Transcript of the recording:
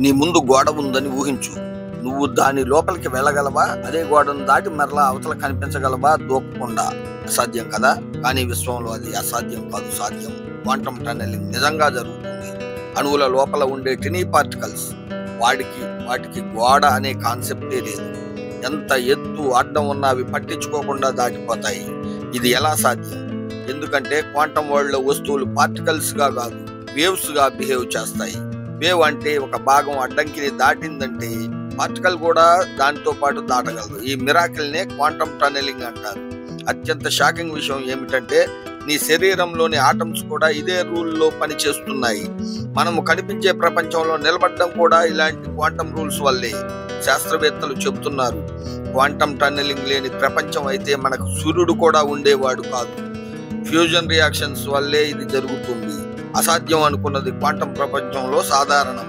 నీ ముందు గోడ ఉందని ఊహించు. నువ్వు దాని లోపలికి వెళ్ళగలవా? అదే గోడను దాటి మరలా అవతల కనిపించగలవా దూకకుండా? అసాధ్యం కదా. కానీ విశ్వంలో అది అసాధ్యం కాదు, సాధ్యం. క్వాంటమ్ టన్నెలింగ్ నిజంగా జరుగుతుంది. అణువుల లోపల ఉండే టినీ పార్టికల్స్, వాటికి గోడ అనే కాన్సెప్టే లేదు. ఎంత ఎత్తు అడ్డం ఉన్నా అవి పట్టించుకోకుండా దాటిపోతాయి. ఇది ఎలా సాధ్యం? ఎందుకంటే క్వాంటమ్ వరల్డ్ లో వస్తువులు పార్టికల్స్ గా కాదు, వేవ్స్ గా బిహేవ్ చేస్తాయి. వేవ్ అంటే ఒక భాగం అడ్డంకిని దాటిందంటే పార్టికల్ కూడా దానితో పాటు దాటగలదు. ఈ మిరాకిల్ నే క్వాంటమ్ టన్నెలింగ్ అంటారు. అత్యంత షాకింగ్ విషయం ఏమిటంటే నీ శరీరంలోని ఆటమ్స్ కూడా ఇదే రూల్లో పనిచేస్తున్నాయి. మనము కనిపించే ప్రపంచంలో నిలబడడం కూడా ఇలాంటి క్వాంటమ్ రూల్స్ వల్లే. శాస్త్రవేత్తలు చెబుతున్నారు, క్వాంటమ్ టన్నెలింగ్ లేని ప్రపంచం అయితే మనకు సూర్యుడు కూడా ఉండేవాడు కాదు. ఫ్యూజన్ రియాక్షన్స్ వల్లే ఇది జరుగుతుంది. అసాధ్యం అనుకున్నది క్వాంటమ్ ప్రపంచంలో సాధారణం.